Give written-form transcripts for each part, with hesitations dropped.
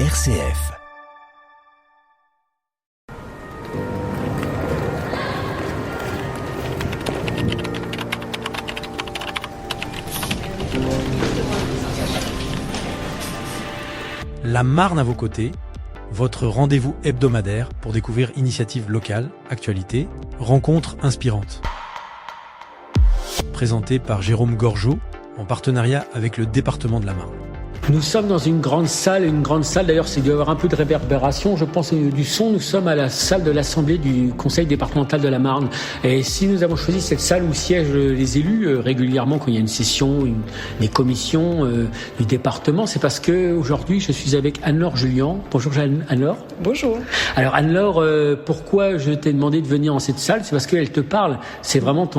RCF. La Marne à vos côtés, votre rendez-vous hebdomadaire pour découvrir initiatives locales, actualités, rencontres inspirantes. Présenté par Jérôme Gorgeau, en partenariat avec le département de la Marne. Nous sommes dans une grande salle d'ailleurs, il doit y avoir un peu de réverbération, je pense, du son. Nous sommes à la salle de l'Assemblée du Conseil départemental de la Marne. Et si nous avons choisi cette salle où siègent les élus régulièrement quand il y a une session, des commissions du département, c'est parce que aujourd'hui je suis avec Anne-Laure Julian. Bonjour Anne-Laure. Bonjour. Alors Anne-Laure, pourquoi je t'ai demandé de venir dans cette salle? C'est parce qu'elle te parle. C'est vraiment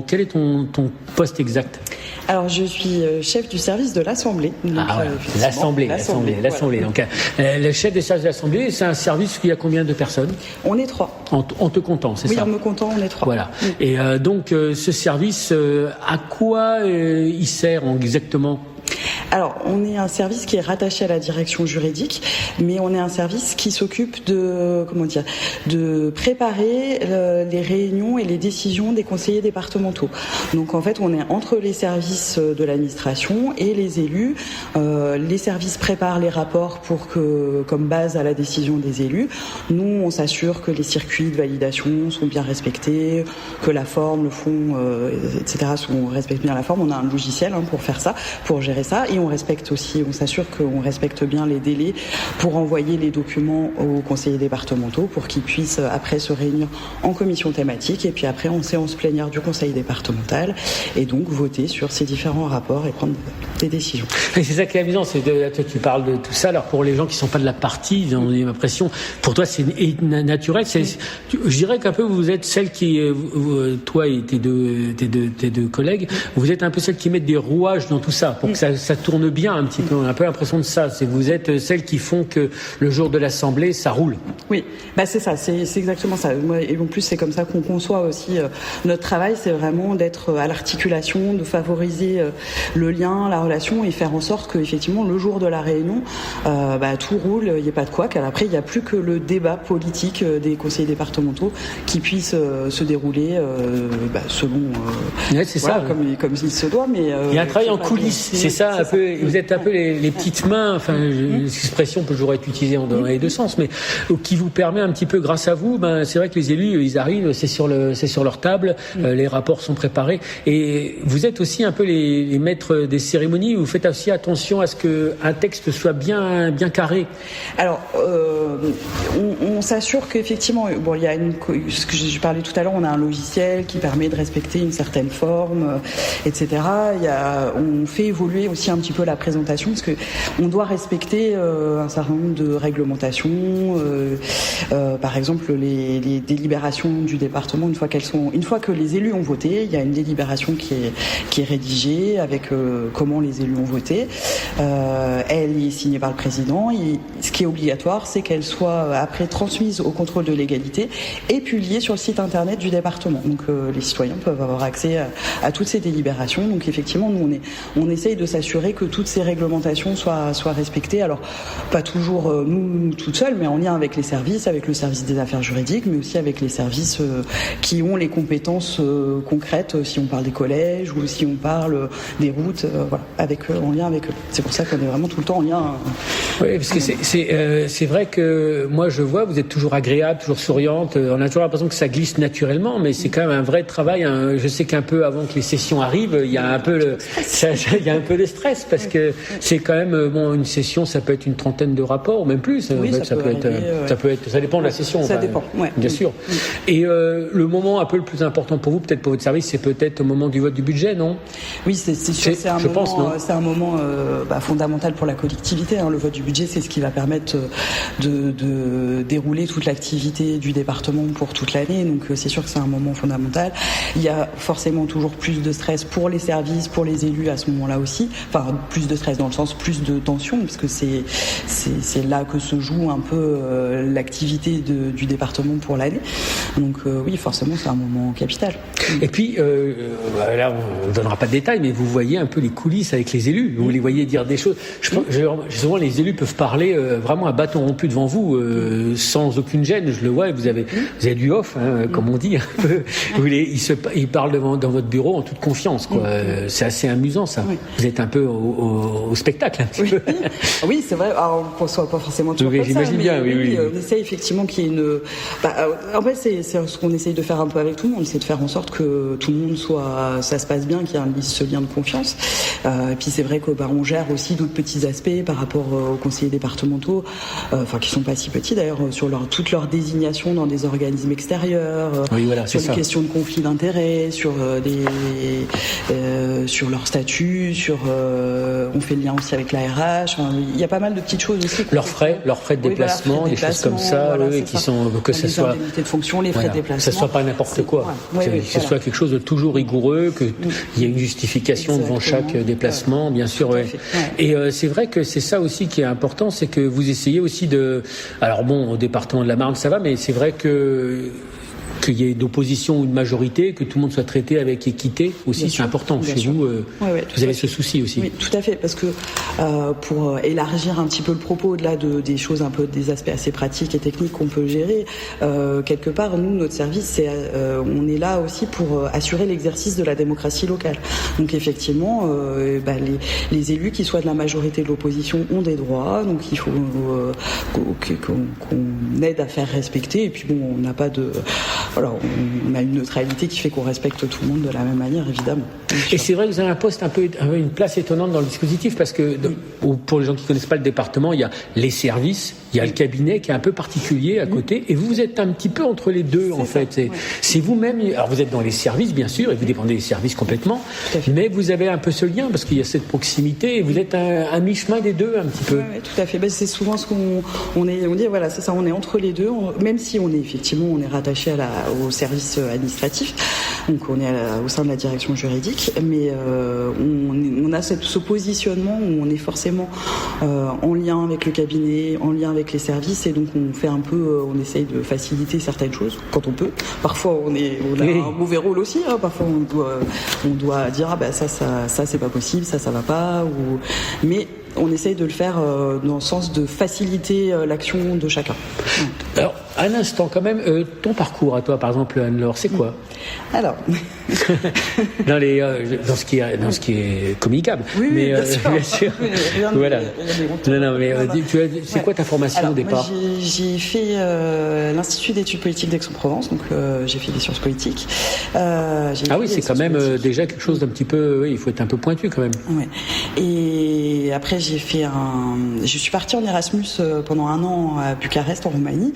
quel est ton poste exact? Alors je suis chef du service de l'Assemblée. L'Assemblée. Voilà. Donc, le chef des services de l'Assemblée, c'est un service qui a combien de personnes? On est 3. En te comptant, c'est ça? Oui, en me comptant, on est 3. Voilà. Et donc, ce service, à quoi il sert exactement? Alors, on est un service qui est rattaché à la direction juridique, mais on est un service qui s'occupe de préparer les réunions et les décisions des conseillers départementaux. Donc, en fait, on est entre les services de l'administration et les élus. Les services préparent les rapports comme base à la décision des élus. Nous, on s'assure que les circuits de validation sont bien respectés, que la forme, le fond, etc. respectent bien la forme. On a un logiciel pour faire ça, pour gérer ça. Et on s'assure qu'on respecte bien les délais pour envoyer les documents aux conseillers départementaux pour qu'ils puissent après se réunir en commission thématique et puis après en séance plénière du conseil départemental et donc voter sur ces différents rapports et prendre des décisions. Et c'est ça qui est amusant, toi tu parles de tout ça. Alors pour les gens qui ne sont pas de la partie, ils ont l'impression, pour toi c'est naturel. Je dirais qu'un peu vous êtes celle qui, toi et tes deux collègues, vous êtes un peu celle qui met des rouages dans tout ça pour que ça tourne bien un petit peu. On a un peu l'impression de ça. Vous êtes celles qui font que le jour de l'Assemblée, ça roule. Oui, c'est ça. C'est exactement ça. Et en plus, c'est comme ça qu'on conçoit aussi notre travail. C'est vraiment d'être à l'articulation, de favoriser le lien, la relation et faire en sorte que effectivement le jour de la réunion, tout roule. Il n'y a pas de couac. Après, il n'y a plus que le débat politique des conseillers départementaux qui puisse se dérouler selon. C'est voilà, ça. Comme il se doit. Mais il y a un travail en coulisses. C'est ça. Un peu, vous êtes un peu les petites mains, l'expression peut toujours être utilisée dans les deux sens, mais qui vous permet un petit peu, grâce à vous, c'est vrai que les élus, ils arrivent, c'est sur leur table, les rapports sont préparés, et vous êtes aussi un peu les maîtres des cérémonies. Vous faites aussi attention à ce qu'un texte soit bien carré. Alors, on s'assure qu'effectivement, il y a ce que je parlais tout à l'heure, on a un logiciel qui permet de respecter une certaine forme, etc. On fait évoluer aussi un petit peu la présentation parce que on doit respecter un certain nombre de réglementations. Par exemple, les délibérations du département, une fois que les élus ont voté, il y a une délibération qui est rédigée avec comment les élus ont voté. Elle est signée par le président. Et ce qui est obligatoire, c'est qu'elle soit après transmise au contrôle de légalité et publiée sur le site internet du département. Donc les citoyens peuvent avoir accès à toutes ces délibérations. Donc effectivement, nous on essaye de s'assurer que toutes ces réglementations soient respectées. Alors, pas toujours nous toutes seules, mais en lien avec les services, avec le service des affaires juridiques, mais aussi avec les services qui ont les compétences concrètes, si on parle des collèges ou si on parle des routes, en lien avec eux. C'est pour ça qu'on est vraiment tout le temps en lien. Oui, parce que c'est vrai que moi je vois, vous êtes toujours agréable, toujours souriante. On a toujours l'impression que ça glisse naturellement, mais c'est quand même un vrai travail. Je sais qu'un peu avant que les sessions arrivent, il y a un peu de stress parce que c'est quand même une session, ça peut être une trentaine de rapports, ou même plus. Oui, ça peut être, ça dépend de la session. Ça dépend, bien sûr. Et le moment un peu le plus important pour vous, peut-être pour votre service, c'est peut-être au moment du vote du budget, non? Oui, c'est sûr. C'est un moment fondamental pour la collectivité. Le vote du budget, c'est ce qui va permettre de dérouler toute l'activité du département pour toute l'année. Donc c'est sûr que c'est un moment fondamental. Il y a forcément toujours plus de stress pour les services, pour les élus à ce moment-là aussi. Enfin, plus de stress dans le sens plus de tension, parce que c'est là que se joue un peu l'activité du département pour l'année. Donc oui, forcément, c'est un moment capital. Et puis, là, on ne donnera pas de détails, mais vous voyez un peu les coulisses avec les élus. Vous les voyez dire des choses. Souvent, les élus peuvent parler vraiment à bâton rompu devant vous, sans aucune gêne. Je le vois, vous avez du off, comme on dit un peu. Ils parlent dans votre bureau en toute confiance, quoi. C'est assez amusant, ça. Oui. Vous êtes un peu au spectacle, un petit peu. Oui, c'est vrai. Alors, on ne conçoit pas forcément toujours comme ça. J'imagine bien, oui. On essaie effectivement qu'il y ait une... en fait, c'est ce qu'on essaye de faire un peu avec tout le monde, c'est de faire en sorte que tout le monde ça se passe bien, qu'il y ait ce lien de confiance. Et puis c'est vrai que on gère aussi d'autres petits aspects par rapport aux conseillers départementaux, qui sont pas si petits d'ailleurs, sur toute leur désignation dans des organismes extérieurs, sur les questions de conflit d'intérêts, sur leur statut, on fait le lien aussi avec la RH. Il y a pas mal de petites choses aussi. Leurs frais de déplacement, des choses comme ça, qui sont que ce soit les indemnités de fonction, les frais de déplacement, que ce soit pas n'importe quoi, que ce soit quelque chose de toujours rigoureux, qu'il y ait une justification devant chaque déplacement, bien sûr. Et c'est vrai que c'est ça aussi qui est important, c'est que vous essayez aussi alors bon, au département de la Marne ça va, mais c'est vrai qu'il y ait d'opposition ou de majorité, que tout le monde soit traité avec équité aussi, bien c'est sûr, important. Chez vous, vous avez ce souci aussi. Oui, tout à fait, parce que pour élargir un petit peu le propos au-delà des choses un peu, des aspects assez pratiques et techniques qu'on peut gérer, quelque part, nous, notre service, on est là aussi pour assurer l'exercice de la démocratie locale. Donc effectivement, les élus, qui soient de la majorité de l'opposition, ont des droits, donc il faut qu'on aide à faire respecter, et puis bon, on n'a pas de... Voilà, on a une neutralité qui fait qu'on respecte tout le monde de la même manière, évidemment. Et c'est vrai que vous avez un poste une place étonnante dans le dispositif, parce que pour les gens qui ne connaissent pas le département, il y a les services, il y a le cabinet qui est un peu particulier à côté, et vous êtes un petit peu entre les deux, en fait. C'est vous-même, alors vous êtes dans les services, bien sûr, et vous dépendez des services complètement, mais vous avez un peu ce lien, parce qu'il y a cette proximité, et vous êtes un mi-chemin des deux, un petit peu. Oui, tout à fait. C'est souvent ce on dit, voilà, c'est ça, on est entre les deux, même si on est rattaché au service administratif, donc on est au sein de la direction juridique, mais on a ce positionnement où on est forcément en lien avec le cabinet, en lien avec les services, et donc on essaye de faciliter certaines choses quand on peut. Parfois on a un mauvais rôle aussi, parfois on doit dire ça c'est pas possible, ça va pas, mais on essaye de le faire dans le sens de faciliter l'action de chacun. Alors, un instant quand même, ton parcours à toi, par exemple, Anne-Laure, c'est quoi ? Alors, dans ce qui est communicable. Oui, mais bien sûr. Voilà. C'est quoi ta formation au départ ? Moi, j'ai fait l'Institut d'études politiques d'Aix-en-Provence, donc j'ai fait des sciences politiques. C'est quand même déjà quelque chose d'un petit peu. Il faut être un peu pointu quand même. Ouais. Et après, je suis partie en Erasmus pendant 1 an à Bucarest, en Roumanie.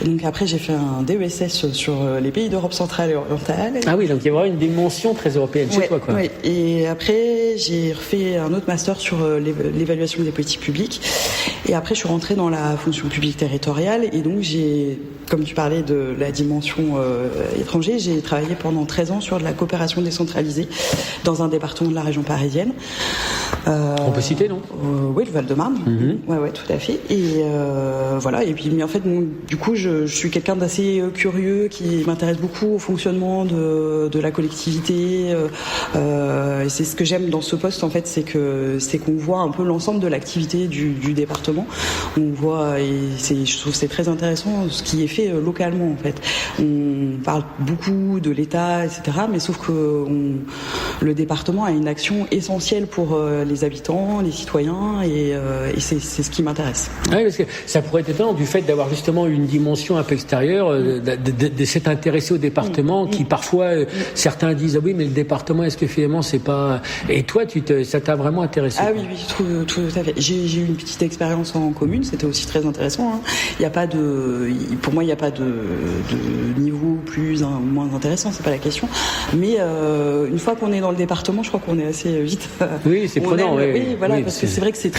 Donc après, j'ai fait un DESS sur les pays d'Europe centrale et orientale. Ah oui, donc il y a vraiment une dimension très européenne chez toi, quoi. Oui. Et après, j'ai refait un autre master sur l'évaluation des politiques publiques. Et après, je suis rentrée dans la fonction publique territoriale. Et donc, comme tu parlais de la dimension étranger, j'ai travaillé pendant 13 ans sur de la coopération décentralisée dans un département de la région parisienne. On peut citer, non ? Oui, le Val-de-Marne. Mm-hmm. Ouais, tout à fait. Et voilà. Et puis, mais en fait, du coup, je suis quelqu'un d'assez curieux, qui m'intéresse beaucoup au fonctionnement de la collectivité. Et c'est ce que j'aime dans ce poste, en fait, c'est qu'on voit un peu l'ensemble de l'activité du département. On voit, et je trouve que c'est très intéressant ce qui est fait localement, en fait. On parle beaucoup de l'État, etc., mais sauf que le département a une action essentielle pour les habitants, les citoyens, et c'est ce qui m'intéresse. Oui, parce que ça pourrait être étonnant du fait d'avoir justement une dimension un peu extérieure, de s'être intéressé au département, qui parfois, certains disent, ah oui, mais le département, est-ce que finalement c'est pas... Et toi, ça t'a vraiment intéressé? Ah oui, tout à fait. J'ai eu une petite expérience en commune, c'était aussi très intéressant. Il y a pas pour moi, il n'y a pas de niveau plus ou moins intéressant, c'est pas la question. Mais une fois qu'on est dans le département, je crois qu'on est assez vite. Oui, c'est prenant. Oui, voilà, parce que c'est vrai que c'est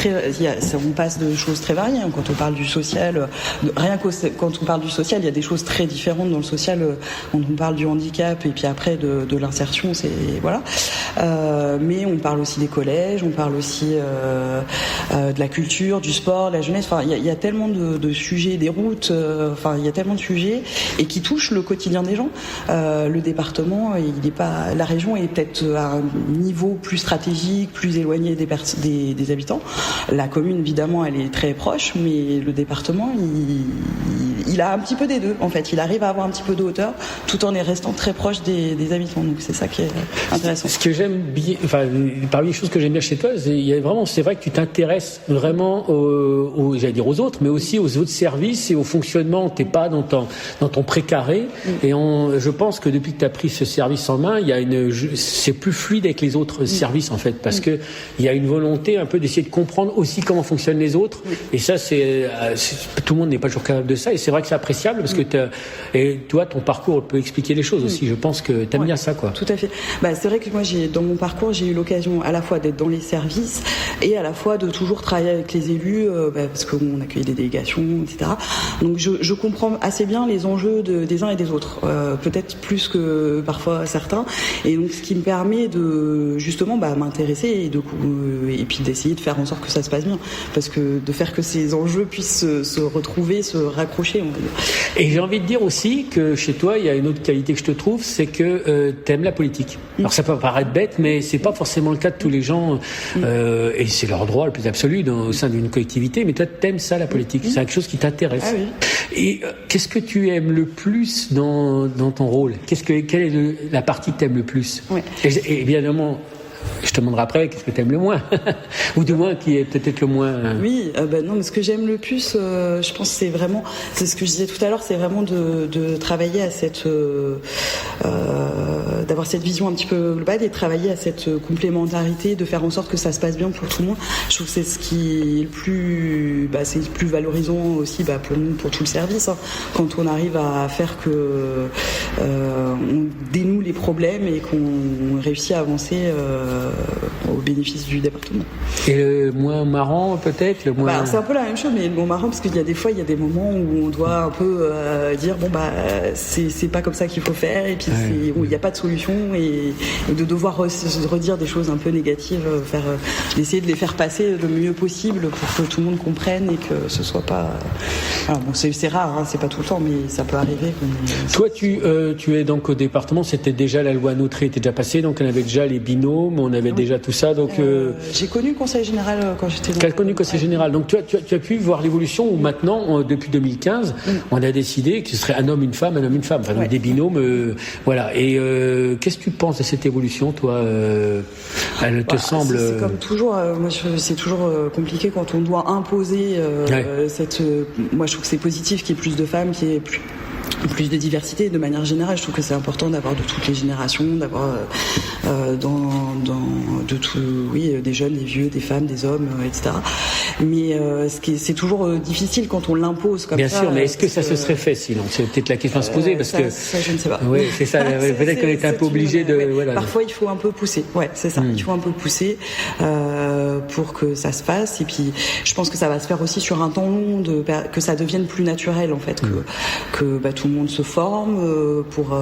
on passe de choses très variées. Quand on parle du social, quand on parle du social, il y a des choses très différentes dans le social. Quand on parle du handicap et puis après de l'insertion, c'est voilà. Mais on parle aussi des collèges, on parle aussi de la culture, du sport, de la jeunesse. Enfin, il y a tellement de sujets, des routes. Il y a tellement de sujets et qui touchent le quotidien des gens. Le département, la région est peut-être à un niveau plus stratégique, plus éloigné proximité des habitants. La commune, évidemment, elle est très proche, mais le département, il a un petit peu des deux, en fait. Il arrive à avoir un petit peu de hauteur, tout en restant très proche des habitants. Donc c'est ça qui est intéressant. Ce que j'aime bien, parmi les choses que j'aime bien chez toi, c'est vrai que tu t'intéresses vraiment j'allais dire aux autres, mais aussi aux autres services et au fonctionnement. T'es pas dans ton précaré. Et je pense que depuis que tu as pris ce service en main, c'est plus fluide avec les autres services, en fait, parce que il y a une volonté un peu d'essayer de comprendre aussi comment fonctionnent les autres. Et ça, tout le monde n'est pas toujours capable de ça. Et c'est vrai que c'est appréciable parce que et toi, ton parcours peut expliquer les choses aussi. Je pense que t'aimes bien ça, quoi. Tout à fait. C'est vrai que moi, dans mon parcours, j'ai eu l'occasion à la fois d'être dans les services et à la fois de toujours travailler avec les élus, parce qu'on accueille des délégations, etc. Donc, je comprends assez bien les enjeux des uns et des autres, peut-être plus que parfois certains. Et donc, ce qui me permet de justement m'intéresser et puis d'essayer de faire en sorte que ça se passe bien, parce que de faire que ces enjeux puissent se retrouver, se raccrocher. On va dire. Et j'ai envie de dire aussi que chez toi, il y a une autre qualité que je te trouve, c'est que t'aimes la politique. Alors ça peut paraître bête, mais c'est pas forcément le cas de tous les gens, et c'est leur droit le plus absolu au sein d'une collectivité. Mais toi, t'aimes ça, la politique. C'est quelque chose qui t'intéresse. Ah oui. Et qu'est-ce que tu aimes le plus dans ton rôle ? Quelle est la partie que t'aimes le plus ? Et évidemment, je te demanderai après, qu'est-ce que tu aimes le moins ? Ou du moins, qui est peut-être le moins... Oui, non, mais ce que j'aime le plus, je pense, c'est ce que je disais tout à l'heure, c'est vraiment de travailler à d'avoir cette vision un petit peu globale et de travailler à cette complémentarité, de faire en sorte que ça se passe bien pour tout le monde. Je trouve que c'est ce qui est le plus, c'est le plus valorisant aussi pour nous, pour tout le service. Quand on arrive à faire que on dénoue les problèmes et qu'on réussit à avancer au bénéfice du département. Et le moins marrant, peut-être, c'est un peu la même chose, mais le moins marrant, parce qu'il y a des fois, il y a des moments où on doit un peu dire c'est pas comme ça qu'il faut faire, et puis où il n'y a pas de solution, et de devoir redire des choses un peu négatives, d'essayer de les faire passer le mieux possible pour que tout le monde comprenne et que ce soit pas. C'est rare, c'est pas tout le temps, mais ça peut arriver. Toi, tu es donc au département, c'était déjà la loi Notary était déjà passée, donc on avait déjà les binômes, on avait déjà tout ça. Donc j'ai connu le conseil général quand j'étais. Tu as connu le conseil général, donc tu as pu voir l'évolution où maintenant, depuis 2015, on a décidé que ce serait un homme, une femme, enfin donc des binômes, voilà. Et qu'est-ce que tu penses de cette évolution, toi Elle te semble C'est comme toujours. Moi, c'est toujours compliqué quand on doit imposer moi, je trouve que c'est positif qu'il y ait plus de femmes, qu'il y ait plus de diversité. De manière générale, je trouve que c'est important d'avoir de toutes les générations, d'avoir des jeunes, des vieux, des femmes, des hommes, etc. Mais c'est toujours difficile quand on l'impose comme ça. Bien sûr, mais est-ce que ça se serait fait sinon ? C'est peut-être la question à se poser, parce que ça, je ne sais pas. Oui, c'est ça. Peut-être qu'on était un peu obligé de. Voilà. Parfois, il faut un peu pousser. Ouais, c'est ça. Il faut un peu pousser pour que ça se fasse. Et puis, je pense que ça va se faire aussi sur un temps long, que ça devienne plus naturel, en fait, que tout le monde se forme pour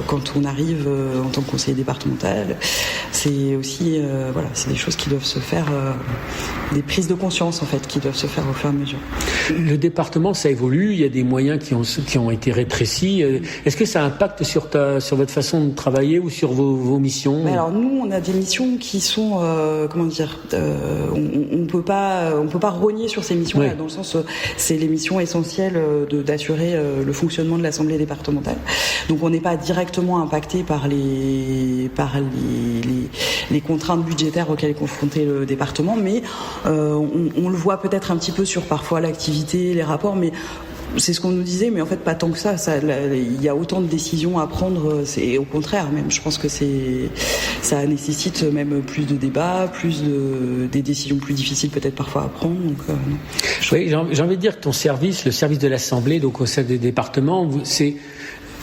quand on arrive en tant que conseiller départemental. C'est aussi c'est des choses qui doivent se faire, des prises de conscience en fait qui doivent se faire au fur et à mesure. Le département, ça évolue, il y a des moyens qui ont été rétrécis. Est-ce que ça impacte sur votre façon de travailler ou sur vos missions ? Alors nous, on a des missions qui sont on peut pas rogner sur ces missions-là, dans le sens c'est les missions essentielles d'assurer le fonctionnement de l'Assemblée départementale. Donc on n'est pas directement impacté par les contraintes budgétaires auxquelles est confronté le département, mais on le voit peut-être un petit peu sur parfois l'activité, les rapports, mais c'est ce qu'on nous disait, mais en fait pas tant que ça. Il y a autant de décisions à prendre, c'est au contraire même. Je pense que ça nécessite même plus de débats, des décisions plus difficiles peut-être parfois à prendre. Donc, oui, j'ai envie de dire que ton service, le service de l'Assemblée, donc au sein des départements,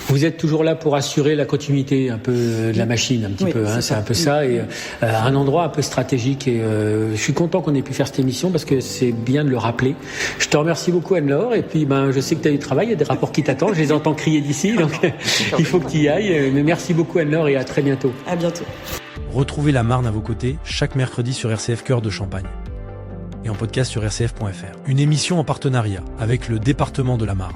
vous êtes toujours là pour assurer la continuité un peu de la machine, un petit peu. C'est un peu ça, et un endroit un peu stratégique. Et je suis content qu'on ait pu faire cette émission parce que c'est bien de le rappeler. Je te remercie beaucoup, Anne-Laure. Et puis, je sais que tu as du travail, il y a des rapports qui t'attendent. Je les entends crier d'ici, donc il faut que tu y ailles. Mais merci beaucoup, Anne-Laure, et à très bientôt. À bientôt. Retrouvez La Marne à vos côtés chaque mercredi sur RCF Cœur de Champagne et en podcast sur rcf.fr. Une émission en partenariat avec le département de la Marne.